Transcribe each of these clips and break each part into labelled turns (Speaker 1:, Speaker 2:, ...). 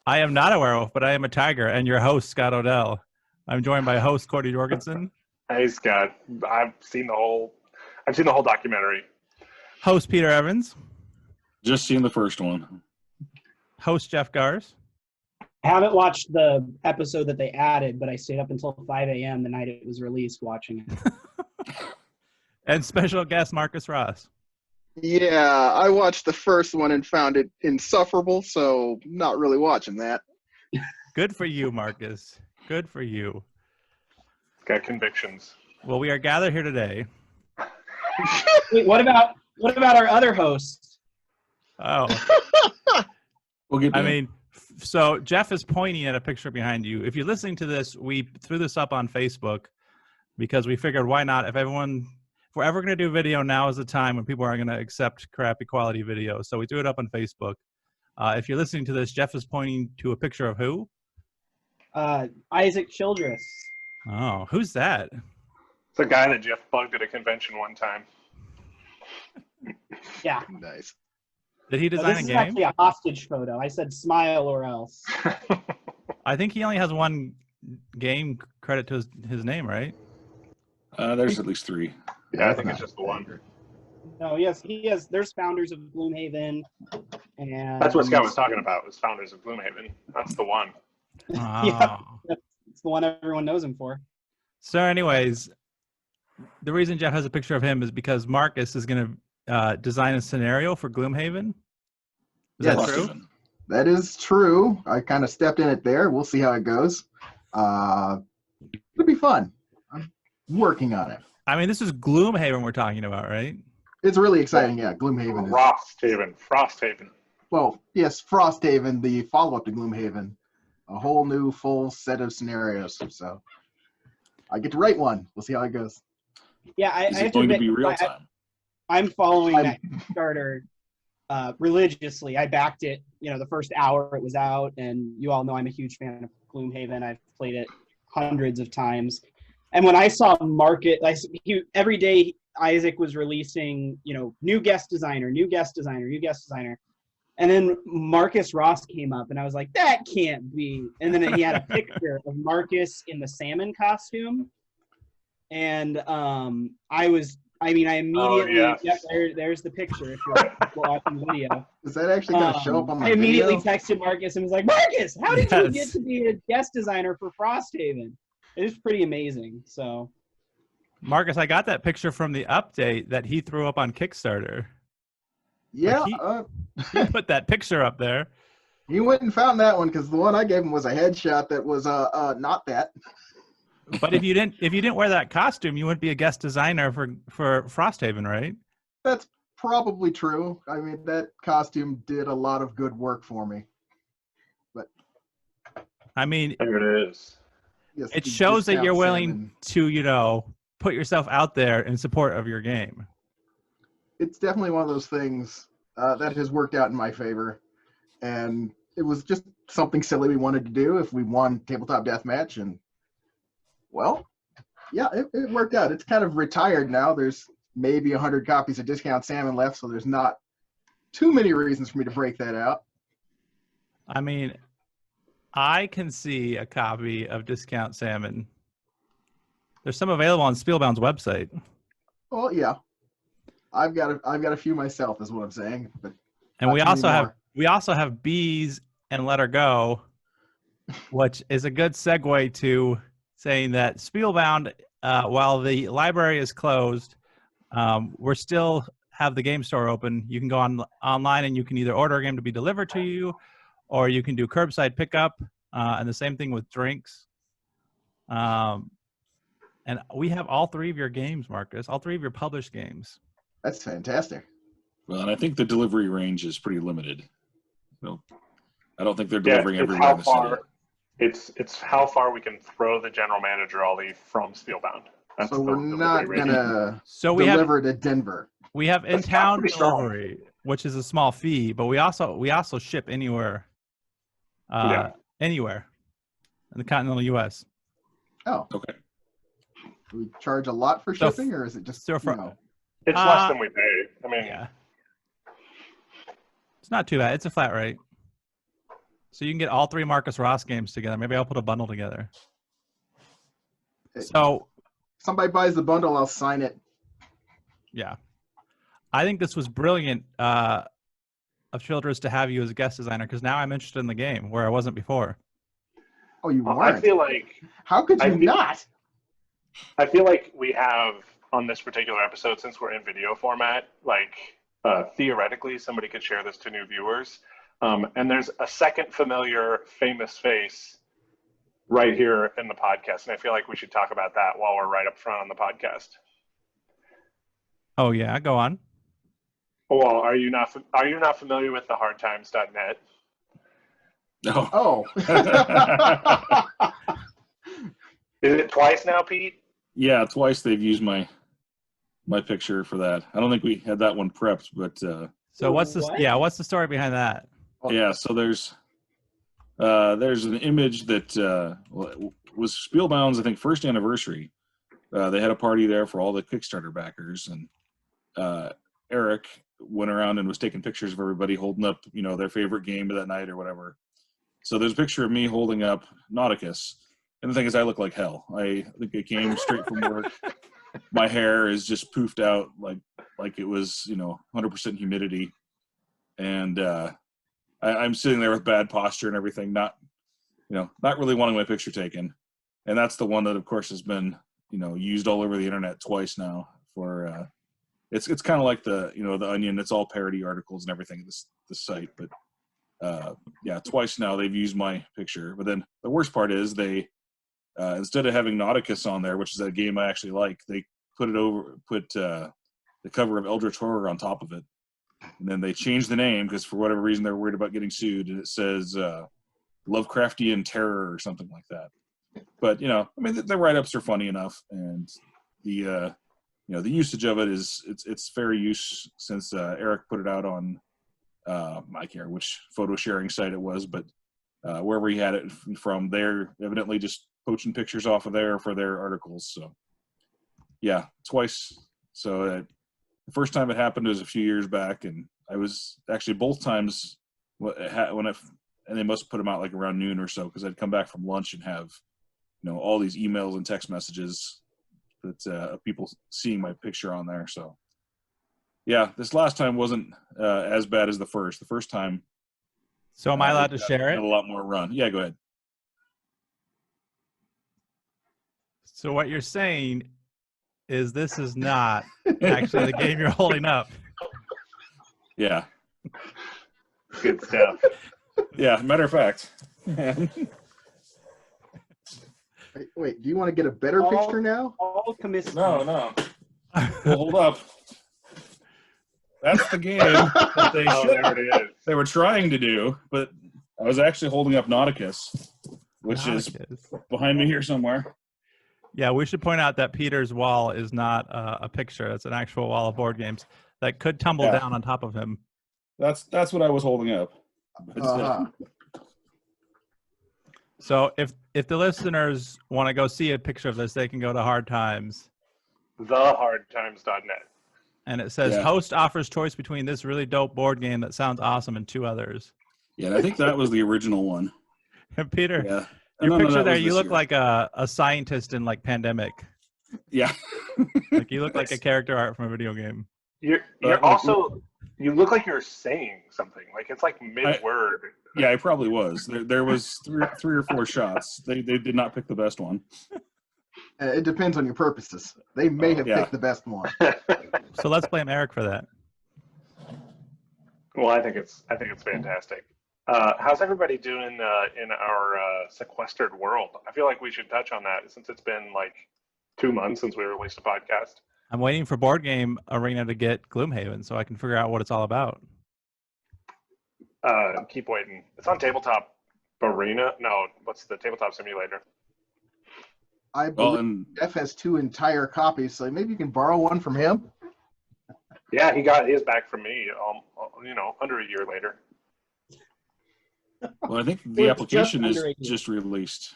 Speaker 1: I am not a werewolf, but I am a tiger, and your host, Scott Odell. I'm joined by host Cody Jorgensen.
Speaker 2: Hey, Scott. I've seen the whole documentary.
Speaker 1: Host Peter Evans.
Speaker 3: Just seen the first one.
Speaker 1: Host Jeff Gars.
Speaker 4: I haven't watched the episode that they added, but I stayed up until 5 a.m. the night it was released watching it.
Speaker 1: And special guest Marcus Ross.
Speaker 5: Yeah, I watched the first one and found it insufferable, so not really watching that.
Speaker 1: Good for you, Marcus. Good for you.
Speaker 2: Got convictions.
Speaker 1: Well, we are gathered here today.
Speaker 4: Wait, what about our other host?
Speaker 1: Oh.
Speaker 3: We'll get.
Speaker 1: I mean, so Jeff is pointing at a picture behind you. If you're listening to this, we threw this up on Facebook because we figured why not? If we're ever going to do video, now is the time when people aren't going to accept crappy quality video. So we threw it up on Facebook. If you're listening to this, Jeff is pointing to a picture of who?
Speaker 4: Isaac Childres.
Speaker 1: Oh, who's that?
Speaker 2: It's a guy that Jeff bugged at a convention one time.
Speaker 4: Yeah.
Speaker 5: Nice.
Speaker 1: Did he design
Speaker 4: This
Speaker 1: a
Speaker 4: is
Speaker 1: game?
Speaker 4: actually a hostage photo. I said smile or else.
Speaker 1: I think he only has one game credit to his name, right?
Speaker 3: There's at least 3.
Speaker 2: Yeah, I think it's just the one.
Speaker 4: No, yes, he has. There's founders of Gloomhaven, and
Speaker 2: That's what Scott was talking about, was founders of Gloomhaven. That's the one.
Speaker 4: Yeah, it's the one everyone knows him for.
Speaker 1: So anyways, the reason Jeff has a picture of him is because Marcus is going to design a scenario for Gloomhaven. Is that true?
Speaker 5: That is true. I kind of stepped in it there. We'll see how it goes. It'll be fun. I'm working on it.
Speaker 1: I mean, this is Gloomhaven we're talking about, right?
Speaker 5: It's really exciting, yeah. Gloomhaven.
Speaker 2: Frosthaven.
Speaker 5: Well, yes, Frosthaven, the follow-up to Gloomhaven. A whole new full set of scenarios. So I get to write one. We'll see how it goes.
Speaker 4: Yeah, I
Speaker 3: Is
Speaker 4: have
Speaker 3: it going to
Speaker 4: admit,
Speaker 3: be real time?
Speaker 4: I'm following that Kickstarter religiously. I backed it, the first hour it was out, and you all know I'm a huge fan of Gloomhaven. I've played it hundreds of times. And when I saw every day Isaac was releasing, new guest designer. And then Marcus Ross came up, and I was like, that can't be. And then he had a picture of Marcus in the salmon costume. And I immediately, there's the picture if you're watching the video.
Speaker 5: Is that actually going to show up on the
Speaker 4: I immediately
Speaker 5: video?
Speaker 4: texted Marcus and was like, Marcus, how did you get to be a guest designer for Frosthaven? It is pretty amazing. So,
Speaker 1: Marcus, I got that picture from the update that he threw up on Kickstarter.
Speaker 5: Yeah.
Speaker 1: He put that picture up there.
Speaker 5: He went and found that one because the one I gave him was a headshot that was not that.
Speaker 1: But if you didn't wear that costume, you wouldn't be a guest designer for Frosthaven, right?
Speaker 5: That's probably true. I mean, that costume did a lot of good work for me. But
Speaker 1: I mean,
Speaker 2: There it is.
Speaker 5: yes,
Speaker 1: it
Speaker 5: the
Speaker 1: shows that
Speaker 5: discount
Speaker 1: you're willing
Speaker 5: salmon.
Speaker 1: to, put yourself out there in support of your game.
Speaker 5: It's definitely one of those things that has worked out in my favor. And it was just something silly we wanted to do if we won Tabletop Deathmatch. And, well, yeah, it worked out. It's kind of retired now. There's maybe 100 copies of Discount Salmon left, so there's not too many reasons for me to break that out.
Speaker 1: I mean, I can see a copy of Discount Salmon. There's some available on Spielbound's website.
Speaker 5: Well, yeah. I've got a few myself, is what I'm saying. But
Speaker 1: And we also have Beeeees and Let Her Go, which is a good segue to saying that Spielbound, while the library is closed, we're still have the game store open. You can go online and you can either order a game to be delivered to you, or you can do curbside pickup, and the same thing with drinks. And we have all 3 of your games, Marcus, all 3 of your published games.
Speaker 5: That's fantastic.
Speaker 3: Well, and I think the delivery range is pretty limited. I don't think they're delivering everywhere in the city.
Speaker 2: It's how far we can throw the general manager Ollie from Spielbound. That's
Speaker 5: So we're not going to deliver to Denver.
Speaker 1: We have in-town delivery, which is a small fee, but we also ship anywhere, anywhere in the continental U.S.
Speaker 5: Oh,
Speaker 3: okay.
Speaker 5: Do we charge a lot for shipping, or is it just
Speaker 2: It's less than we pay. I mean,
Speaker 1: yeah, it's not too bad. It's a flat rate. So you can get all 3 Marcus Ross games together. Maybe I'll put a bundle together. So
Speaker 5: somebody buys the bundle, I'll sign it.
Speaker 1: yeah, I think this was brilliant of Childress to have you as a guest designer, because now I'm interested in the game where I wasn't before.
Speaker 5: Oh, you weren't?
Speaker 2: I feel like...
Speaker 5: How could you not?
Speaker 2: I feel like we have, on this particular episode, since we're in video format, like, theoretically, somebody could share this to new viewers. And there's a second familiar, famous face right here in the podcast. And I feel like we should talk about that while we're right up front on the podcast.
Speaker 1: Oh, yeah, go on.
Speaker 2: Well, are you not familiar with the hardtimes.net?
Speaker 3: No.
Speaker 5: Oh.
Speaker 2: Is it twice now, Pete?
Speaker 3: Yeah, twice they've used my picture for that. I don't think we had that one prepped, but
Speaker 1: so what's the story behind that?
Speaker 3: yeah, so there's an image that was Spielbound's, I think, first anniversary. They had a party there for all the Kickstarter backers, and Eric went around and was taking pictures of everybody holding up, their favorite game of that night or whatever. So there's a picture of me holding up Nauticus, and the thing is, I look like hell. I think I came straight from work. My hair is just poofed out like it was 100% humidity, and I'm sitting there with bad posture and everything, not really wanting my picture taken. And that's the one that, of course, has been used all over the internet twice now. For it's kind of like the the Onion. It's all parody articles and everything. This site, but yeah, twice now they've used my picture. But then the worst part is they instead of having Nauticus on there, which is a game I actually like, they put the cover of Eldritch Horror on top of it. And then they changed the name because for whatever reason they're worried about getting sued, and it says Lovecraftian Terror or something like that. But the write-ups are funny enough, and the the usage of it it's fair use since Eric put it out on I can't remember which photo sharing site it was, but wherever he had it from, they're evidently just poaching pictures off of there for their articles. So yeah, twice. So the first time it happened was a few years back, and I was actually both times and they must have put them out like around noon or so, because I'd come back from lunch and have all these emails and text messages that people seeing my picture on there. So yeah, this last time wasn't as bad as the first. The first time.
Speaker 1: So am I allowed to share it?
Speaker 3: A lot more run. Yeah, go ahead.
Speaker 1: So what you're saying is this is not actually the game you're holding up.
Speaker 3: Yeah.
Speaker 2: Good stuff.
Speaker 3: Yeah, matter of fact.
Speaker 5: Wait, do you want to get a better picture now?
Speaker 3: No. Well, hold up. That's the game that they were trying to do, but I was actually holding up Nauticus, which is behind me here somewhere.
Speaker 1: Yeah, we should point out that Peter's wall is not a picture. It's an actual wall of board games that could tumble down on top of him.
Speaker 3: That's what I was holding up.
Speaker 1: So if the listeners want to go see a picture of this, they can go to Hard Times.
Speaker 2: Thehardtimes.net.
Speaker 1: And it says, host offers choice between this really dope board game that sounds awesome and 2 others.
Speaker 3: Yeah, I think that was the original one.
Speaker 1: And Peter,
Speaker 3: yeah.
Speaker 1: your picture there, you look like a scientist in like Pandemic.
Speaker 3: Yeah.
Speaker 1: Like you look like a character art from a video game.
Speaker 2: You're also, you look like you're saying something. Like it's like mid-word.
Speaker 3: Yeah, I probably was. There was three or 4 shots. They did not pick the best one.
Speaker 5: It depends on your purposes. They may have picked the best one.
Speaker 1: So let's blame Eric for that.
Speaker 2: Well, I think it's fantastic. How's everybody doing in our sequestered world? I feel like we should touch on that since it's been like 2 months since we released a podcast.
Speaker 1: I'm waiting for Board Game Arena to get Gloomhaven so I can figure out what it's all about.
Speaker 2: Keep waiting. It's on Tabletop Arena. No, what's the Tabletop Simulator?
Speaker 5: I believe Jeff has 2 entire copies, so maybe you can borrow one from him.
Speaker 2: Yeah, he got his back from me, under a year later.
Speaker 3: Well, I think the application is just released.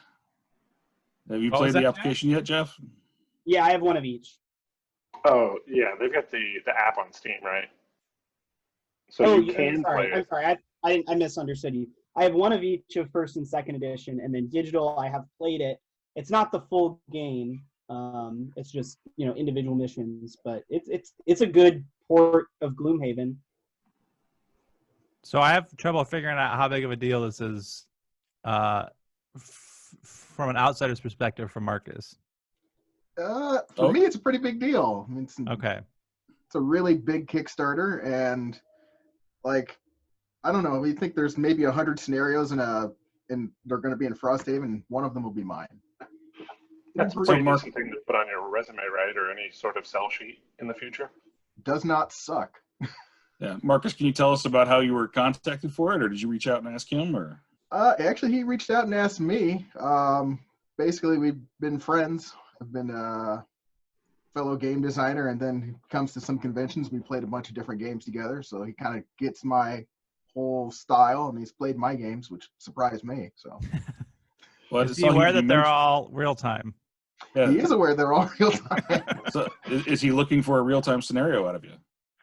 Speaker 3: Have you played the application yet, Jeff?
Speaker 4: Yeah, I have one of each.
Speaker 2: Oh, yeah, they've got the app on Steam, right? So you can play it.
Speaker 4: I'm sorry. I misunderstood you. I have one of each of first and second edition, and then digital. I have played it. It's not the full game. It's just individual missions, but it's a good port of Gloomhaven.
Speaker 1: So I have trouble figuring out how big of a deal this is from an outsider's perspective for Marcus.
Speaker 5: For me, it's a pretty big deal. I mean,
Speaker 1: Okay.
Speaker 5: It's a really big Kickstarter, and like, I don't know. We think there's maybe 100 scenarios and they're going to be in Frosthaven. One of them will be mine.
Speaker 2: That's a pretty decent thing to put on your resume, right? Or any sort of sell sheet in the future.
Speaker 5: Does not suck.
Speaker 3: Yeah, Marcus, can you tell us about how you were contacted for it, or did you reach out and ask him, or?
Speaker 5: Actually, he reached out and asked me. Basically, we've been friends. I've been a fellow game designer, and then he comes to some conventions. We played a bunch of different games together, so he kind of gets my whole style, and he's played my games, which surprised me. So,
Speaker 3: Well,
Speaker 1: is he aware that they're all real time?
Speaker 3: Yeah.
Speaker 5: He is aware they're all real time.
Speaker 3: So, is he looking for a real time scenario out of you?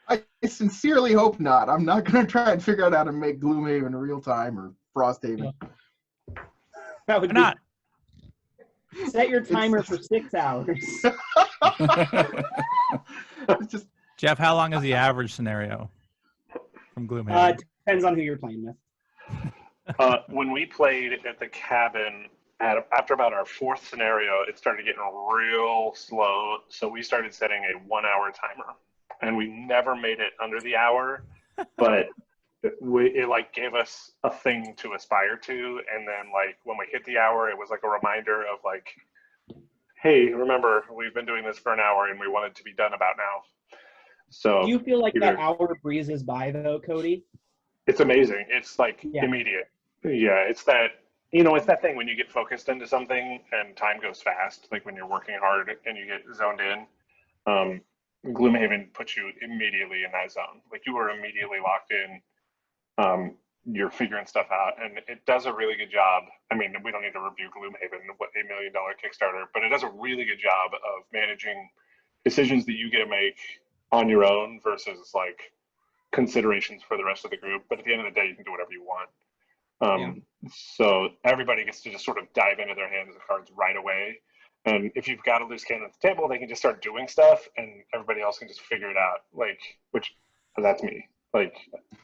Speaker 5: I sincerely hope not. I'm not going to try and figure out how to make Gloomhaven real time or Frosthaven.
Speaker 4: That would
Speaker 1: not.
Speaker 4: Set your timer for 6 hours.
Speaker 5: It's just
Speaker 1: Jeff, how long is the average scenario from Gloomhaven?
Speaker 4: Depends on who you're playing with.
Speaker 2: When we played at the cabin, after about our fourth scenario, it started getting real slow. So we started setting a 1 hour timer, and we never made it under the hour, but it like gave us a thing to aspire to. And then like when we hit the hour, it was like a reminder of like, hey, remember, we've been doing this for an hour and we want it to be done about now. So
Speaker 4: do you feel like that hour breezes by though, Cody?
Speaker 2: It's amazing. It's like immediate. Yeah, it's that, it's that thing when you get focused into something and time goes fast, like when you're working hard and you get zoned in. Gloomhaven puts you immediately in that zone. Like you were immediately locked in. You're figuring stuff out, and it does a really good job. I mean, we don't need to review Gloomhaven, what $1 million Kickstarter, but it does a really good job of managing decisions that you get to make on your own versus like considerations for the rest of the group. But at the end of the day, you can do whatever you want. So everybody gets to just sort of dive into their hands of cards right away. And if you've got a loose cannon at the table, they can just start doing stuff, and everybody else can just figure it out. Like, that's me. Like,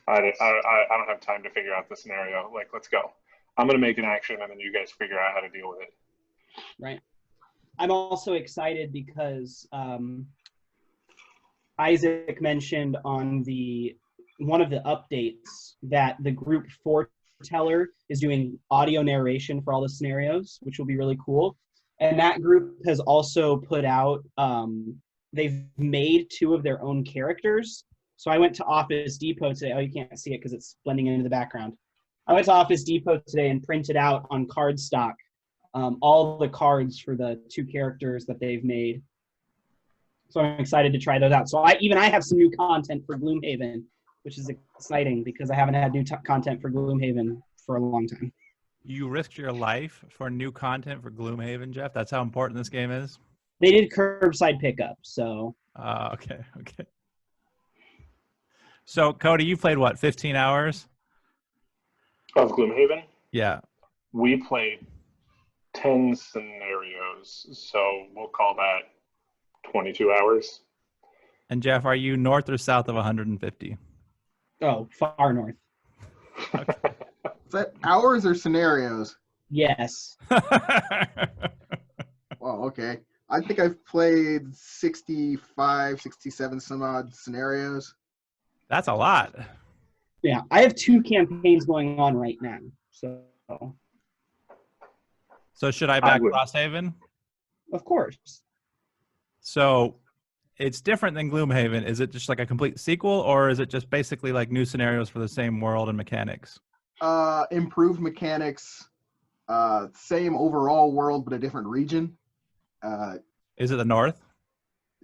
Speaker 2: I don't have time to figure out the scenario. Like, let's go. I'm going to make an action, and then you guys figure out how to deal with it.
Speaker 4: Right. I'm also excited because Isaac mentioned on one of the updates that the group foreteller is doing audio narration for all the scenarios, which will be really cool. And that group has also put out, they've made 2 of their own characters. So I went to Office Depot today. Oh, you can't see it because it's blending into the background. I went to Office Depot today and printed out on cardstock all the cards for the 2 characters that they've made. So I'm excited to try those out. So I have some new content for Gloomhaven, which is exciting because I haven't had new content for Gloomhaven for a long time.
Speaker 1: You risked your life for new content for Gloomhaven, Jeff? That's how important this game is?
Speaker 4: They did curbside pickup, so.
Speaker 1: Okay. So, Cody, you played what, 15 hours?
Speaker 2: Of Gloomhaven?
Speaker 1: Yeah.
Speaker 2: We played 10 scenarios, so we'll call that 22 hours.
Speaker 1: And Jeff, are you north or south of 150?
Speaker 4: Oh, far north.
Speaker 1: Okay.
Speaker 5: Is that hours or scenarios?
Speaker 4: Yes.
Speaker 5: Well, okay. I think I've played 65, 67 some odd scenarios.
Speaker 1: That's a lot.
Speaker 4: Yeah, I have 2 campaigns going on right now. So
Speaker 1: should I back Frosthaven?
Speaker 4: Of course.
Speaker 1: So it's different than Gloomhaven. Is it just like a complete sequel, or is it just basically like new scenarios for the same world and mechanics?
Speaker 5: Improved mechanics, same overall world, but a different region.
Speaker 1: Is it the North?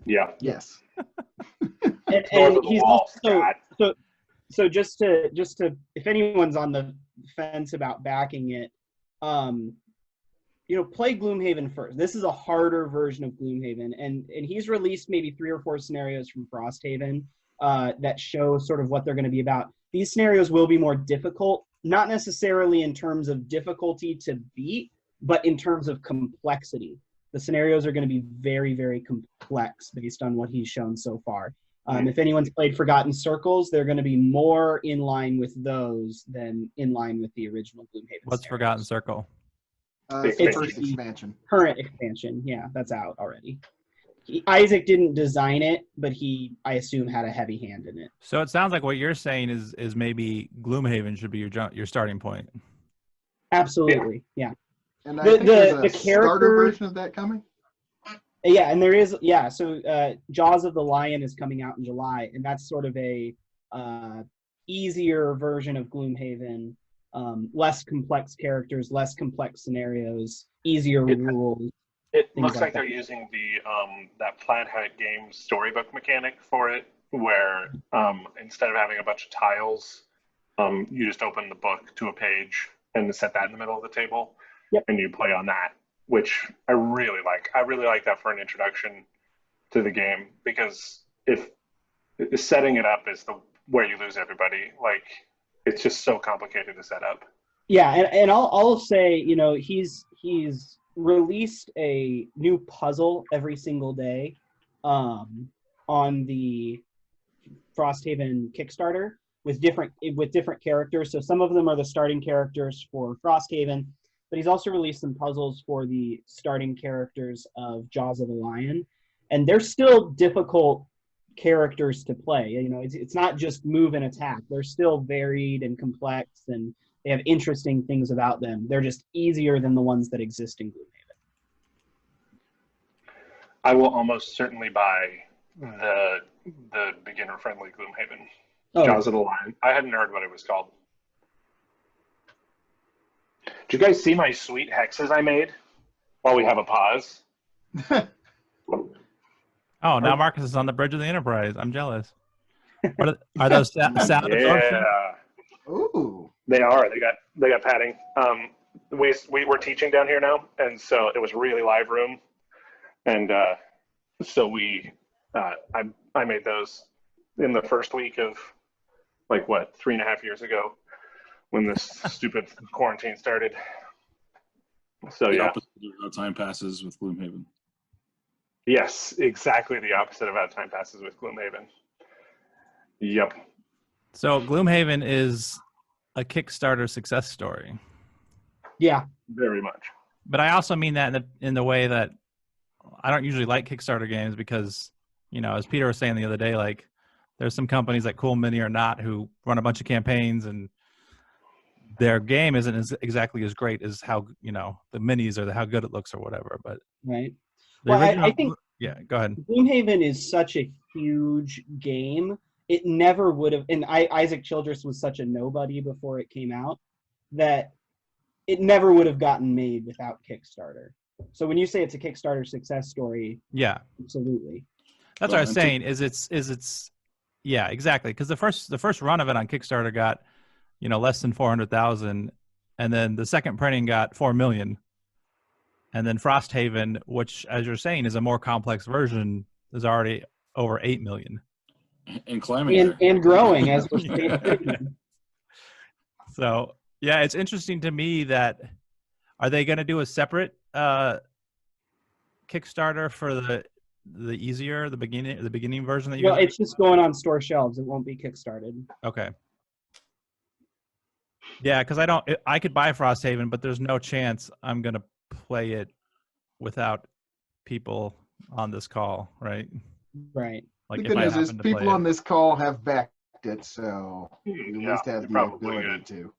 Speaker 2: Yeah.
Speaker 5: Yes.
Speaker 4: and he's also so just to if anyone's on the fence about backing it, play Gloomhaven first. This is a harder version of Gloomhaven, and he's released maybe 3 or 4 scenarios from Frosthaven that show sort of what they're going to be about. These scenarios will be more difficult, not necessarily in terms of difficulty to beat, but in terms of complexity. The scenarios are going to be very, very complex based on what he's shown so far. If anyone's played Forgotten Circles, they're going to be more in line with those than in line with the original Gloomhaven.
Speaker 1: What's
Speaker 4: scenarios.
Speaker 1: Forgotten Circle?
Speaker 5: It's the
Speaker 4: It's
Speaker 5: first
Speaker 4: the
Speaker 5: expansion.
Speaker 4: Current expansion, yeah, that's out already. Isaac didn't design it, but he, I assume, had a heavy hand in it.
Speaker 1: So it sounds like what you're saying is maybe Gloomhaven should be your starting point.
Speaker 4: Absolutely, yeah.
Speaker 5: And I
Speaker 4: The-
Speaker 5: think there's
Speaker 4: the
Speaker 5: a starter
Speaker 4: character-
Speaker 5: version of that coming.
Speaker 4: Yeah, and there is, yeah, so Jaws of the Lion is coming out in July, and that's sort of a easier version of Gloomhaven, less complex characters, less complex scenarios, easier rules.
Speaker 2: It
Speaker 4: Things
Speaker 2: looks
Speaker 4: like
Speaker 2: like they're
Speaker 4: that.
Speaker 2: using the that Plaid Hat Games storybook mechanic for it, where instead of having a bunch of tiles, you just open the book to a page and set that in the middle of the table,
Speaker 4: Yep.
Speaker 2: and you play on that, which I really like. I really like that for an introduction to the game, because if setting it up is where you lose everybody. Like, it's just so complicated to set up.
Speaker 4: Yeah, and I'll say, you know, he's released a new puzzle every single day on the Frosthaven Kickstarter with different characters. So some of them are the starting characters for Frosthaven, but he's also released some puzzles for the starting characters of Jaws of the Lion, and they're still difficult characters to play. You know, it's not just move and attack. They're still varied and complex, and they have interesting things about them. They're just easier than the ones that exist in Gloomhaven.
Speaker 2: I will almost certainly buy the beginner-friendly Gloomhaven.
Speaker 4: Oh,
Speaker 2: Jaws of the Lion. I hadn't heard what it was called. Did you guys see my sweet hexes I made while we have a pause?
Speaker 1: Oh, now Marcus is on the bridge of the Enterprise. I'm jealous. Are those sound absorption?
Speaker 2: Yeah,
Speaker 5: Ooh.
Speaker 2: they are. They got padding. We're teaching down here now, and so it was really live room, and so I made those in the first week of, like, what, 3.5 years ago, when this stupid quarantine started. So
Speaker 3: The
Speaker 2: yeah.
Speaker 3: opposite of how time passes with Gloomhaven.
Speaker 2: Yes, exactly the opposite of how time passes with Gloomhaven. Yep.
Speaker 1: So Gloomhaven is a Kickstarter success story.
Speaker 4: yeah.
Speaker 2: Very much.
Speaker 1: But I also mean that in the way that I don't usually like Kickstarter games because, you know, as Peter was saying the other day, like, there's some companies like Cool Mini or Not who run a bunch of campaigns and their game isn't exactly as great as how, you know, the minis or how good it looks or whatever. But
Speaker 4: Right.
Speaker 1: the
Speaker 4: Well,
Speaker 1: original,
Speaker 4: I think
Speaker 1: yeah, go ahead.
Speaker 4: Gloomhaven is such a huge game. It never would have, and Isaac Childres was such a nobody before it came out, that it never would have gotten made without Kickstarter. So when you say it's a Kickstarter success story,
Speaker 1: Yeah,
Speaker 4: absolutely.
Speaker 1: that's what I was saying. Is it's yeah, exactly. Because the first run of it on Kickstarter got, you know, less than 400,000, and then the second printing got 4 million, and then Frosthaven, which, as you're saying, is a more complex version, is already over 8 million.
Speaker 3: And climbing
Speaker 4: And growing as we're
Speaker 1: Yeah.
Speaker 4: saying.
Speaker 1: So yeah, it's interesting to me that are they going to do a separate Kickstarter for the beginning version that you
Speaker 4: Well,
Speaker 1: guys
Speaker 4: it's just going on store shelves. It won't be Kickstarted.
Speaker 1: okay. Yeah, because I could buy Frosthaven, but there's no chance I'm going to play it without people on this call, right?
Speaker 4: Right.
Speaker 1: Like
Speaker 5: The
Speaker 1: if
Speaker 5: good
Speaker 1: I
Speaker 5: news is
Speaker 1: happen to play
Speaker 5: people
Speaker 1: it.
Speaker 5: on this call have backed it, so you at
Speaker 2: Yeah,
Speaker 5: least have
Speaker 2: you're
Speaker 5: the
Speaker 2: probably
Speaker 5: ability
Speaker 2: good.
Speaker 5: to.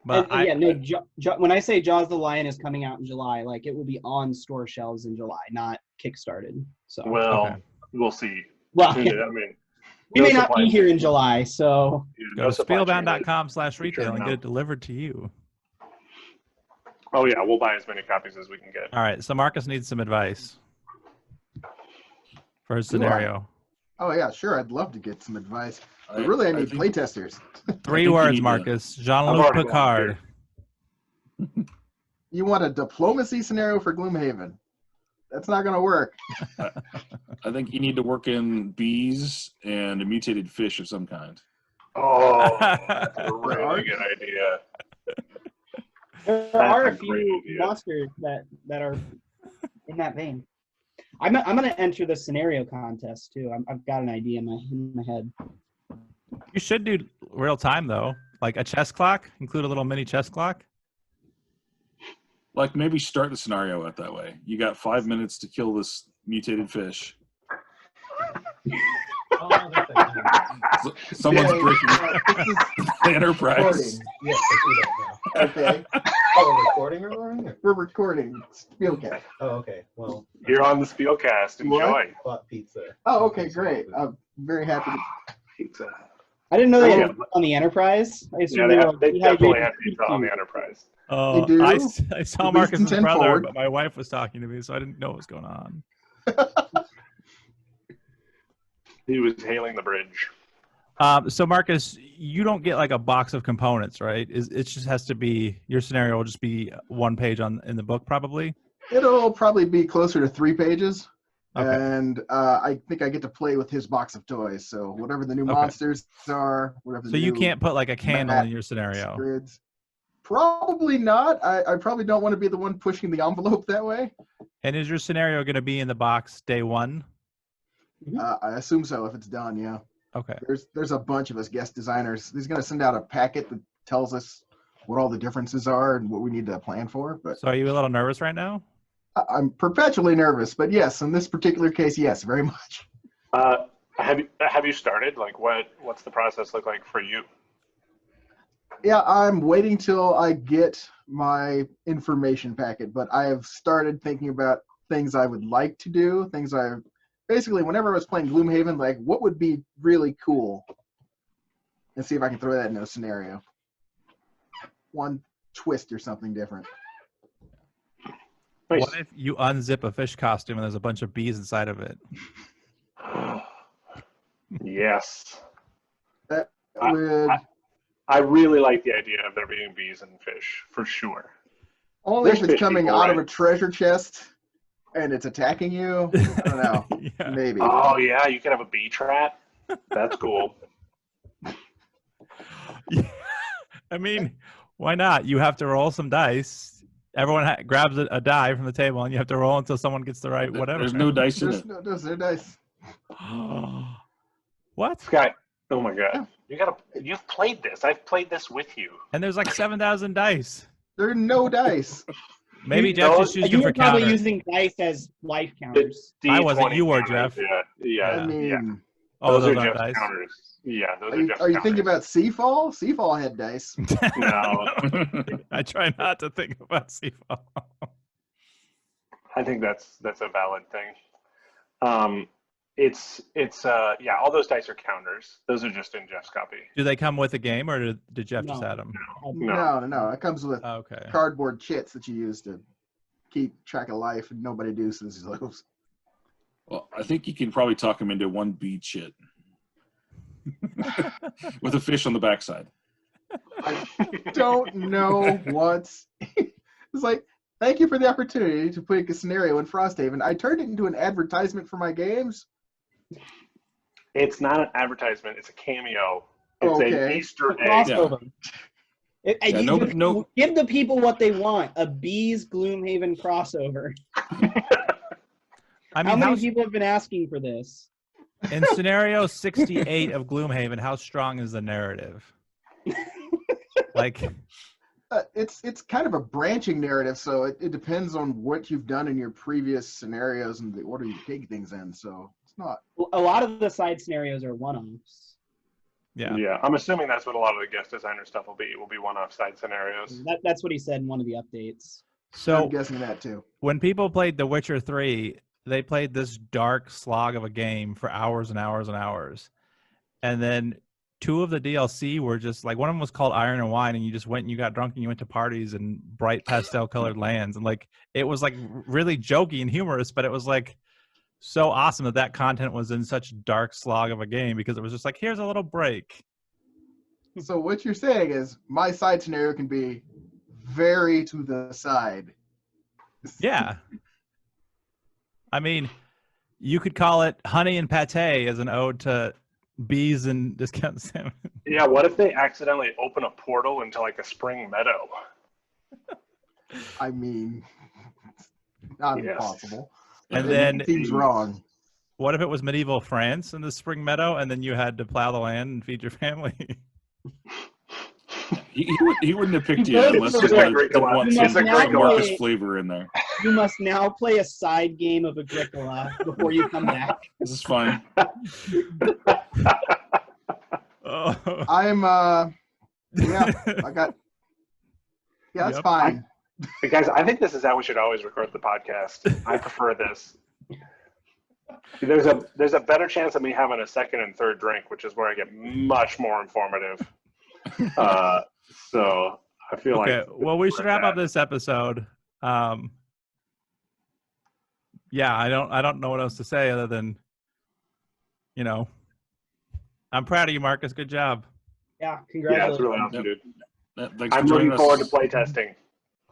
Speaker 1: But
Speaker 4: And yeah, no, when I say Jaws the Lion is coming out in July, like, it will be on store shelves in July, not Kickstarted. So
Speaker 2: Well,
Speaker 1: Okay.
Speaker 2: we'll see.
Speaker 4: well,
Speaker 2: I mean,
Speaker 4: we
Speaker 2: no
Speaker 4: may not
Speaker 2: supply
Speaker 4: be here
Speaker 2: chain-
Speaker 4: in July, so
Speaker 1: go
Speaker 2: no
Speaker 1: to
Speaker 2: supply chain, but-
Speaker 1: spielbound.com/retail and
Speaker 2: Sure,
Speaker 1: get
Speaker 2: no.
Speaker 1: it delivered to you.
Speaker 2: Oh yeah, we'll buy as many copies as we can get.
Speaker 1: All right, so Marcus needs some advice for his
Speaker 5: Do I?
Speaker 1: scenario.
Speaker 5: Oh yeah, sure. I'd love to get some advice. But
Speaker 3: I-
Speaker 5: really, I
Speaker 3: I
Speaker 5: need
Speaker 3: think-
Speaker 5: playtesters.
Speaker 1: 3
Speaker 3: think you
Speaker 1: words,
Speaker 3: need to-
Speaker 1: Marcus.
Speaker 2: I've
Speaker 1: Jean-Luc
Speaker 2: already
Speaker 1: Picard.
Speaker 5: You want a diplomacy scenario for Gloomhaven? That's not going to work.
Speaker 3: I think you need to work in bees and a mutated fish of some kind.
Speaker 2: Oh, that's a really good idea.
Speaker 4: There
Speaker 2: That's
Speaker 4: are
Speaker 2: a
Speaker 4: a
Speaker 2: great
Speaker 4: few
Speaker 2: idea.
Speaker 4: monsters that are in that vein. I'm going to enter the scenario contest too. I've got an idea in my head.
Speaker 1: You should do real time though, like a chess clock. Include a little mini chess clock.
Speaker 3: Like maybe start the scenario out that way. You got 5 minutes to kill this mutated fish. Someone's
Speaker 5: Yeah,
Speaker 3: breaking
Speaker 5: this is
Speaker 3: the Enterprise.
Speaker 6: Recording. Yes, I see that now.
Speaker 5: okay.
Speaker 6: Oh, we're recording or what?
Speaker 5: We're recording Spielcast.
Speaker 6: Oh, okay. Well,
Speaker 2: You're on the Spielcast. Enjoy.
Speaker 5: What?
Speaker 6: bought pizza.
Speaker 5: Oh, okay, great. I'm very happy to.
Speaker 2: Pizza.
Speaker 4: I didn't know they
Speaker 2: Oh,
Speaker 4: had
Speaker 2: yeah.
Speaker 4: on the Enterprise. I
Speaker 2: Yeah,
Speaker 4: assume
Speaker 2: they,
Speaker 4: they
Speaker 2: have,
Speaker 4: were
Speaker 2: they definitely
Speaker 4: dehydrated
Speaker 2: have pizza on the
Speaker 4: seafood.
Speaker 2: Enterprise.
Speaker 1: Oh,
Speaker 5: do?
Speaker 1: I saw
Speaker 5: At least
Speaker 1: Marcus's
Speaker 5: 10
Speaker 1: brother,
Speaker 5: forward.
Speaker 1: but my wife was talking to me, so I didn't know what was going on.
Speaker 2: He was hailing the bridge.
Speaker 1: So Marcus, you don't get like a box of components, right? It just has to be your scenario will just be one page in the book, probably.
Speaker 5: It'll probably be closer to 3 pages.
Speaker 1: Okay.
Speaker 5: And I think I get to play with his box of toys. So whatever the new
Speaker 1: Okay.
Speaker 5: monsters are, whatever the
Speaker 1: So you
Speaker 5: new
Speaker 1: can't put like a candle
Speaker 5: map
Speaker 1: in your scenario.
Speaker 5: grids. Probably not. I probably don't want to be the one pushing the envelope that way.
Speaker 1: And is your scenario going to be in the box day one?
Speaker 5: I assume so if it's done, yeah.
Speaker 1: Okay.
Speaker 5: There's a bunch of us guest designers. He's going to send out a packet that tells us what all the differences are and what we need to plan for. But
Speaker 1: So are you a little nervous right now?
Speaker 5: I'm perpetually nervous. But yes, in this particular case, yes, very much.
Speaker 2: Have you started? Like, what's the process look like for you?
Speaker 5: Yeah, I'm waiting till I get my information packet, but I have started thinking about things I would like to do, things I basically, whenever I was playing Gloomhaven, like what would be really cool, and see if I can throw that in a scenario. One twist or something different.
Speaker 2: Nice.
Speaker 1: What if you unzip a fish costume and there's a bunch of bees inside of it?
Speaker 2: Yes.
Speaker 5: That
Speaker 2: I-
Speaker 5: would
Speaker 2: I really like the idea of there being bees and fish, for sure.
Speaker 5: only
Speaker 2: There's
Speaker 5: if it's
Speaker 2: fish
Speaker 5: coming
Speaker 2: people,
Speaker 5: out of
Speaker 2: right?
Speaker 5: a treasure chest and it's attacking you. I don't know.
Speaker 1: Yeah.
Speaker 5: Maybe.
Speaker 2: Oh, yeah, you could have a bee trap. That's cool.
Speaker 1: I mean, why not? You have to roll some dice. Everyone grabs a die from the table, and you have to roll until someone gets the right whatever.
Speaker 3: There's no dice in
Speaker 5: There's
Speaker 3: it.
Speaker 5: no, there's no dice.
Speaker 1: What?
Speaker 2: Sky, oh my God. You've played this. I've played this with you.
Speaker 1: And there's like 7,000 dice.
Speaker 5: There are no dice.
Speaker 1: Maybe
Speaker 2: You
Speaker 1: Jeff
Speaker 2: know,
Speaker 1: just used
Speaker 4: You
Speaker 1: you for
Speaker 4: were probably
Speaker 1: counter.
Speaker 4: using dice as life counters.
Speaker 1: I wasn't.
Speaker 2: D20
Speaker 1: You were,
Speaker 2: counters,
Speaker 1: Jeff.
Speaker 2: Yeah.
Speaker 5: I mean,
Speaker 1: Oh, those
Speaker 2: are
Speaker 1: aren't
Speaker 2: Jeff's
Speaker 1: dice.
Speaker 2: counters. Yeah, those
Speaker 5: are
Speaker 2: are
Speaker 5: you,
Speaker 2: Jeff's
Speaker 5: are you
Speaker 2: counters.
Speaker 5: thinking about Seafall? Seafall had dice.
Speaker 2: No,
Speaker 1: I try not to think about Seafall.
Speaker 2: I think that's a valid thing. Yeah, all those dice are counters. Those are just in Jeff's copy.
Speaker 1: Do they come with a game, or did Jeff just
Speaker 4: No.
Speaker 1: add them?
Speaker 2: No.
Speaker 5: It comes with
Speaker 1: Okay.
Speaker 5: cardboard chits that you use to keep track of life, and nobody deuces those.
Speaker 3: Well, I think you can probably talk him into one bead shit with a fish on the backside.
Speaker 5: I don't know what's. It's like, thank you for the opportunity to put a scenario in Frosthaven. I turned it into an advertisement for my games.
Speaker 2: It's not an advertisement. It's a cameo. It's an
Speaker 5: Okay.
Speaker 2: Easter egg.
Speaker 4: Crossover.
Speaker 3: No.
Speaker 4: Give the people what they want. A Bees Gloomhaven crossover.
Speaker 1: I
Speaker 4: How
Speaker 1: mean,
Speaker 4: many people have been asking for this?
Speaker 1: in scenario 68 of Gloomhaven, how strong is the narrative? Like,
Speaker 5: It's kind of a branching narrative, so it depends on what you've done in your previous scenarios and the order you take things in. So it's not.
Speaker 4: A lot of the side scenarios are one-offs.
Speaker 1: yeah.
Speaker 2: Yeah, I'm assuming that's what a lot of the guest designer stuff will be. It will be one-off side scenarios.
Speaker 4: That's what he said in one of the updates.
Speaker 1: So
Speaker 5: I'm guessing that too.
Speaker 1: when people played The Witcher 3, they played this dark slog of a game for hours and hours and hours. And then 2 of the DLC were just like, one of them was called Iron and Wine, and you just went and you got drunk and you went to parties in bright pastel colored lands. And like, it was like really jokey and humorous, but it was like so awesome that content was in such dark slog of a game, because it was just like, here's a little break.
Speaker 5: So what you're saying is my side scenario can be very to the side.
Speaker 1: Yeah. I mean, you could call it Honey and Pate as an ode to bees and discount salmon.
Speaker 2: Yeah, what if they accidentally open a portal into like a spring meadow?
Speaker 5: I mean, not
Speaker 2: Yes.
Speaker 5: impossible.
Speaker 1: And
Speaker 5: It
Speaker 1: then
Speaker 5: seems wrong.
Speaker 1: what if it was medieval France in the spring meadow, and then you had to plow the land and feed your family?
Speaker 3: He wouldn't have picked you
Speaker 4: It's
Speaker 3: unless
Speaker 2: just
Speaker 3: he
Speaker 2: like
Speaker 3: wanted
Speaker 2: Agricola.
Speaker 3: some
Speaker 2: It's like
Speaker 3: Marcus
Speaker 2: Agricola.
Speaker 3: flavor in there.
Speaker 4: You must now play a side game of Agricola before you come back.
Speaker 3: This is fun.
Speaker 1: Oh.
Speaker 5: I'm yeah, I got that's
Speaker 1: Yep.
Speaker 5: fine.
Speaker 2: Hey, guys, I think this is how we should always record the podcast. I prefer this. There's a better chance of me having a second and third drink, which is where I get much more informative. So I feel
Speaker 1: Okay,
Speaker 2: like
Speaker 1: well, we should wrap up this episode. Yeah, I don't know what else to say other than, I'm proud of you, Marcus. Good job.
Speaker 4: Yeah,
Speaker 2: Yeah,
Speaker 4: congratulations.
Speaker 2: it's really awesome, dude.
Speaker 3: Thanks
Speaker 2: I'm
Speaker 3: for joining
Speaker 2: looking forward to
Speaker 3: us.
Speaker 2: playtesting.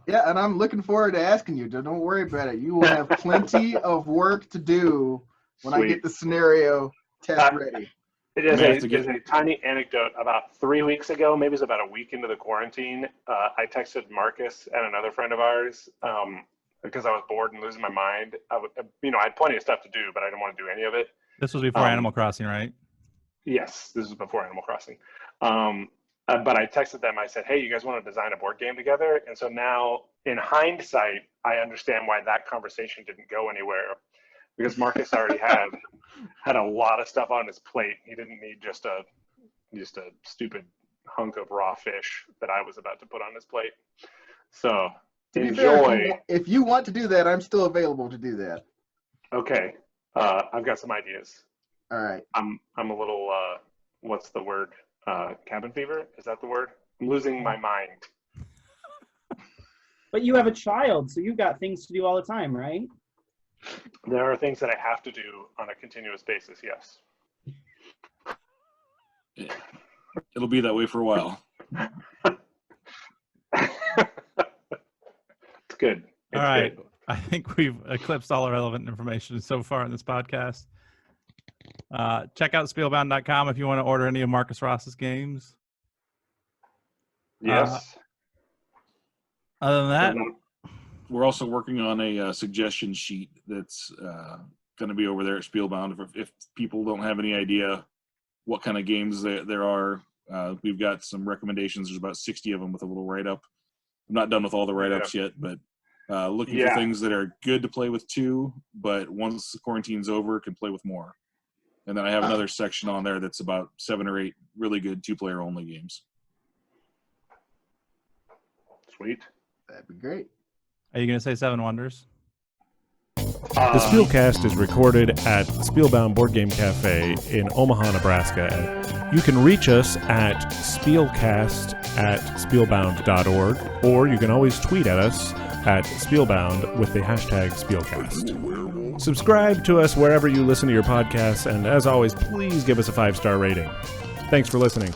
Speaker 5: Yeah, and I'm looking forward to asking you. Don't worry about it. You will have plenty of work to do when I
Speaker 2: Sweet.
Speaker 5: get the scenario test ready.
Speaker 2: It is
Speaker 3: May have to
Speaker 2: there's a tiny anecdote. About 3 weeks ago, maybe it's about a week into the quarantine, I texted Marcus and another friend of ours because I was bored and losing my mind. I had plenty of stuff to do, but I didn't want to do any of it.
Speaker 1: This was before Animal Crossing, right?
Speaker 2: Yes, this is before Animal Crossing. But I texted them. I said, hey, you guys want to design a board game together? And so now, in hindsight, I understand why that conversation didn't go anywhere. Because Marcus already had a lot of stuff on his plate. He didn't need just a stupid hunk of raw fish that I was about to put on his plate. So
Speaker 5: To be fair,
Speaker 2: enjoy.
Speaker 5: if you want to do that, I'm still available to do that.
Speaker 2: Okay, I've got some ideas.
Speaker 5: All right.
Speaker 2: I'm a little what's the word? Cabin fever? Is that the word? I'm losing my mind.
Speaker 4: But you have a child, so you've got things to do all the time, right?
Speaker 2: There are things that I have to do on a continuous basis. Yes.
Speaker 3: Yeah. It'll be that way for a while.
Speaker 2: It's good. It's
Speaker 1: All right.
Speaker 2: good.
Speaker 1: I think we've eclipsed all the relevant information so far in this podcast. Check out spielbound.com if you want to order any of Marcus Ross's games.
Speaker 2: Yes.
Speaker 1: Other than that,
Speaker 3: We're also working on a suggestion sheet that's going to be over there at Spielbound. If people don't have any idea what kind of games there are, we've got some recommendations. There's about 60 of them with a little write-up. I'm not done with all the write-ups yet, but looking for things that are good to play with too, but once the quarantine's over, can play with more. And then I have another section on there that's about 7 or 8 really good 2-player only games.
Speaker 2: Sweet.
Speaker 5: That'd be great.
Speaker 1: are you going to say Seven Wonders?
Speaker 7: The Spielcast is recorded at Spielbound Board Game Cafe in Omaha, Nebraska. You can reach us at spielcast@spielbound.org, or you can always tweet at us at Spielbound with the hashtag Spielcast. Subscribe to us wherever you listen to your podcasts, and as always, please give us a 5-star rating. Thanks for listening.